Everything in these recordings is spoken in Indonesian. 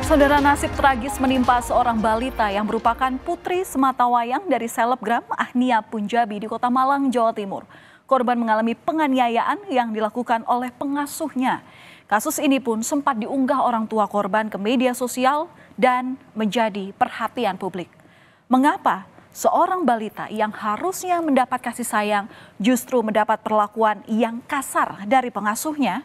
Saudara, nasib tragis menimpa seorang balita yang merupakan putri sematawayang dari selebgram Ahnia Punjabi di Kota Malang, Jawa Timur. Korban mengalami penganiayaan yang dilakukan oleh pengasuhnya. Kasus ini pun sempat diunggah orang tua korban ke media sosial dan menjadi perhatian publik. Mengapa seorang balita yang harusnya mendapat kasih sayang justru mendapat perlakuan yang kasar dari pengasuhnya?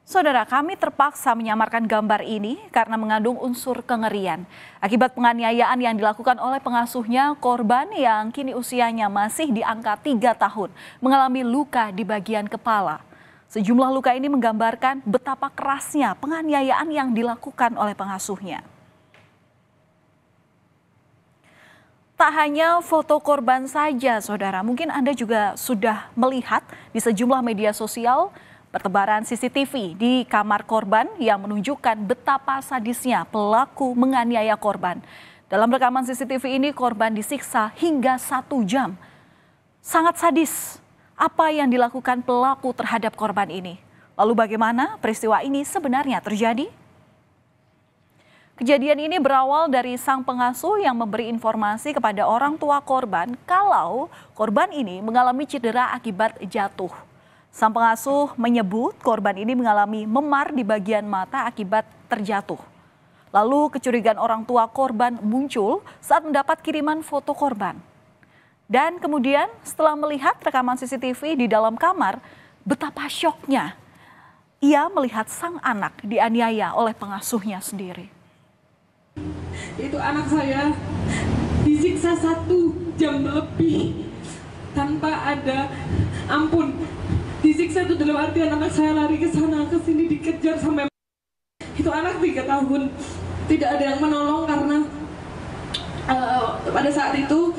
Saudara, kami terpaksa menyamarkan gambar ini karena mengandung unsur kengerian. Akibat penganiayaan yang dilakukan oleh pengasuhnya, korban yang kini usianya masih di angka 3 tahun mengalami luka di bagian kepala. Sejumlah luka ini menggambarkan betapa kerasnya penganiayaan yang dilakukan oleh pengasuhnya. Tak hanya foto korban saja, saudara, mungkin Anda juga sudah melihat di sejumlah media sosial pertebaran CCTV di kamar korban yang menunjukkan betapa sadisnya pelaku menganiaya korban. Dalam rekaman CCTV ini korban disiksa hingga 1 jam. Sangat sadis apa yang dilakukan pelaku terhadap korban ini. Lalu bagaimana peristiwa ini sebenarnya terjadi? Kejadian ini berawal dari sang pengasuh yang memberi informasi kepada orang tua korban kalau korban ini mengalami cedera akibat jatuh. Sang pengasuh menyebut korban ini mengalami memar di bagian mata akibat terjatuh. Lalu kecurigaan orang tua korban muncul saat mendapat kiriman foto korban. Dan kemudian setelah melihat rekaman CCTV di dalam kamar, betapa syoknya ia melihat sang anak dianiaya oleh pengasuhnya sendiri. Itu anak saya disiksa 1 jam lebih tanpa ada ampun. Disiksa itu dalam artian anak saya lari ke sana ke sini dikejar sampai itu anak 3 tahun tidak ada yang menolong karena pada saat itu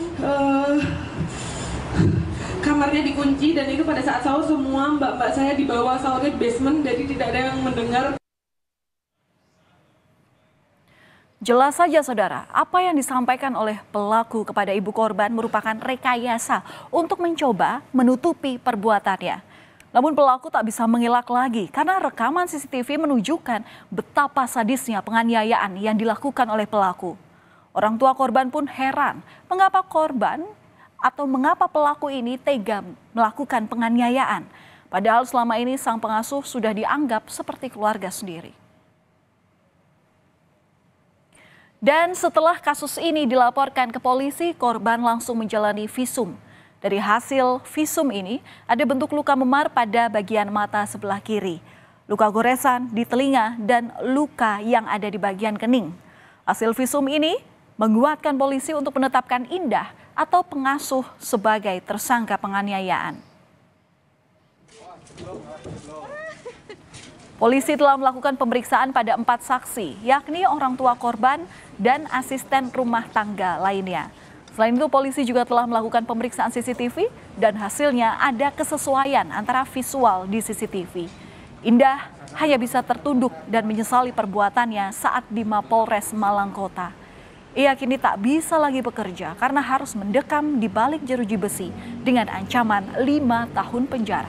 kamarnya dikunci dan itu pada saat sahur semua mbak-mbak saya di bawah sahurnya di basement, jadi tidak ada yang mendengar. Jelas saja saudara, apa yang disampaikan oleh pelaku kepada ibu korban merupakan rekayasa untuk mencoba menutupi perbuatannya. Namun pelaku tak bisa mengelak lagi karena rekaman CCTV menunjukkan betapa sadisnya penganiayaan yang dilakukan oleh pelaku. Orang tua korban pun heran mengapa pelaku ini tega melakukan penganiayaan. Padahal selama ini sang pengasuh sudah dianggap seperti keluarga sendiri. Dan setelah kasus ini dilaporkan ke polisi, korban langsung menjalani visum. Dari hasil visum ini, ada bentuk luka memar pada bagian mata sebelah kiri, luka goresan di telinga, dan luka yang ada di bagian kening. Hasil visum ini menguatkan polisi untuk menetapkan Indah atau pengasuh sebagai tersangka penganiayaan. Polisi telah melakukan pemeriksaan pada 4 saksi, yakni orang tua korban dan asisten rumah tangga lainnya. Selain itu, polisi juga telah melakukan pemeriksaan CCTV dan hasilnya ada kesesuaian antara visual di CCTV. Indah hanya bisa tertunduk dan menyesali perbuatannya saat di Mapolres Malang Kota. Ia kini tak bisa lagi bekerja karena harus mendekam di balik jeruji besi dengan ancaman 5 tahun penjara.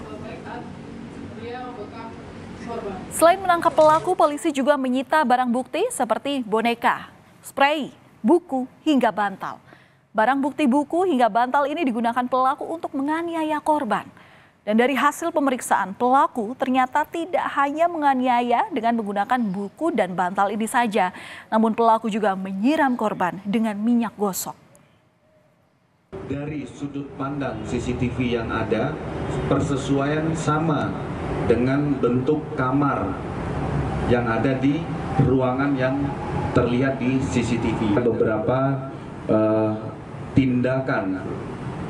Selain menangkap pelaku, polisi juga menyita barang bukti seperti boneka, spray, buku, hingga bantal. Barang bukti buku hingga bantal ini digunakan pelaku untuk menganiaya korban. Dan dari hasil pemeriksaan, pelaku ternyata tidak hanya menganiaya dengan menggunakan buku dan bantal ini saja, namun pelaku juga menyiram korban dengan minyak gosok. Dari sudut pandang CCTV yang ada, persesuaian sama dengan bentuk kamar yang ada di ruangan yang terlihat di CCTV. Beberapa tindakan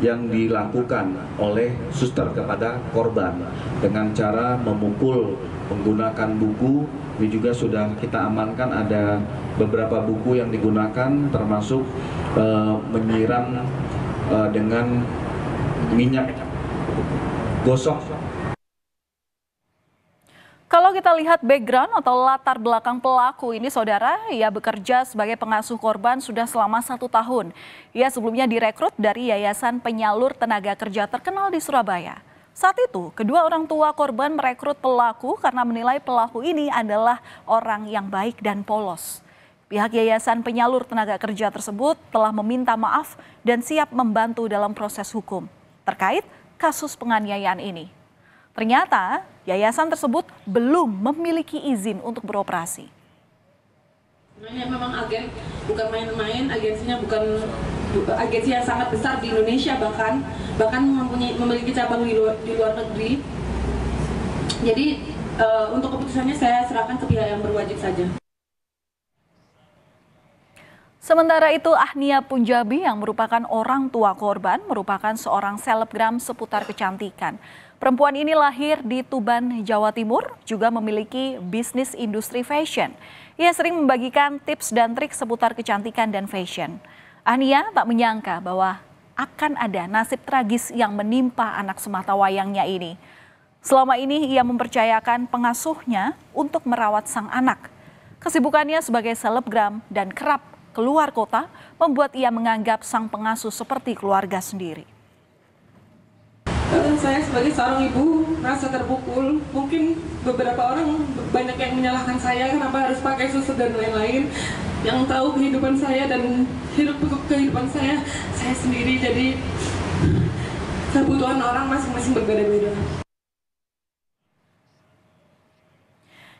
yang dilakukan oleh suster kepada korban dengan cara memukul menggunakan buku. Ini juga sudah kita amankan, ada beberapa buku yang digunakan termasuk menyiram dengan minyak gosok. Kalau kita lihat background atau latar belakang pelaku ini, saudara, ia bekerja sebagai pengasuh korban sudah selama 1 tahun. Ia sebelumnya direkrut dari Yayasan Penyalur Tenaga Kerja terkenal di Surabaya. Saat itu, kedua orang tua korban merekrut pelaku karena menilai pelaku ini adalah orang yang baik dan polos. Pihak Yayasan Penyalur Tenaga Kerja tersebut telah meminta maaf dan siap membantu dalam proses hukum terkait kasus penganiayaan ini. Ternyata, yayasan tersebut belum memiliki izin untuk beroperasi. Sebenarnya memang agen bukan main-main, agensinya bukan agensi yang sangat besar di Indonesia, bahkan memiliki cabang di luar negeri. Jadi untuk keputusannya saya serahkan ke pihak yang berwajib saja. Sementara itu, Ahnia Punjabi yang merupakan orang tua korban merupakan seorang selebgram seputar kecantikan. Perempuan ini lahir di Tuban, Jawa Timur, juga memiliki bisnis industri fashion. Ia sering membagikan tips dan trik seputar kecantikan dan fashion. Ahnia tak menyangka bahwa akan ada nasib tragis yang menimpa anak sematawayangnya ini. Selama ini ia mempercayakan pengasuhnya untuk merawat sang anak. Kesibukannya sebagai selebgram dan kerap keluar kota membuat ia menganggap sang pengasuh seperti keluarga sendiri. Saya sebagai seorang ibu merasa terpukul. Mungkin beberapa orang banyak yang menyalahkan saya kenapa harus pakai susu dan lain-lain. Yang tahu kehidupan saya dan kehidupan saya sendiri. Jadi kebutuhan orang masing-masing berbeda-beda.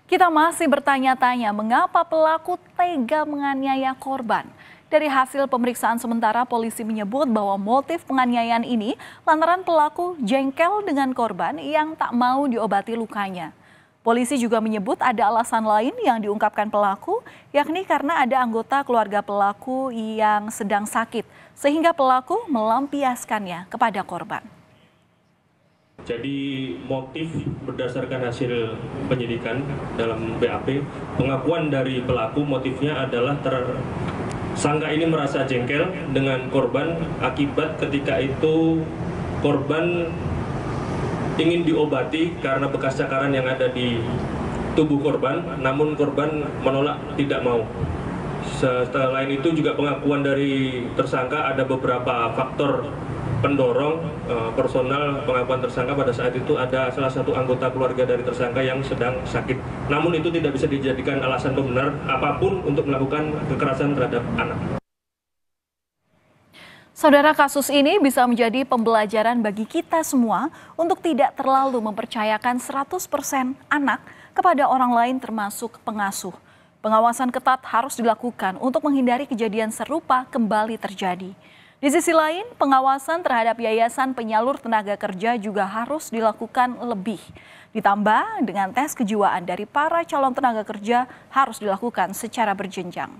Kita masih bertanya-tanya mengapa pelaku tega menganiaya korban. Dari hasil pemeriksaan sementara, polisi menyebut bahwa motif penganiayaan ini lantaran pelaku jengkel dengan korban yang tak mau diobati lukanya. Polisi juga menyebut ada alasan lain yang diungkapkan pelaku, yakni karena ada anggota keluarga pelaku yang sedang sakit, sehingga pelaku melampiaskannya kepada korban. Jadi motif berdasarkan hasil penyidikan dalam BAP, pengakuan dari pelaku motifnya adalah tersangka ini merasa jengkel dengan korban akibat ketika itu korban ingin diobati karena bekas cakaran yang ada di tubuh korban, namun korban menolak, tidak mau. Selain itu juga pengakuan dari tersangka ada beberapa faktor pendorong personal pengakuan tersangka pada saat itu ada salah satu anggota keluarga dari tersangka yang sedang sakit. Namun itu tidak bisa dijadikan alasan pembenar apapun untuk melakukan kekerasan terhadap anak. Saudara, kasus ini bisa menjadi pembelajaran bagi kita semua untuk tidak terlalu mempercayakan 100% anak kepada orang lain termasuk pengasuh. Pengawasan ketat harus dilakukan untuk menghindari kejadian serupa kembali terjadi. Di sisi lain, pengawasan terhadap Yayasan Penyalur Tenaga Kerja juga harus dilakukan lebih. Ditambah dengan tes kejiwaan dari para calon tenaga kerja harus dilakukan secara berjenjang.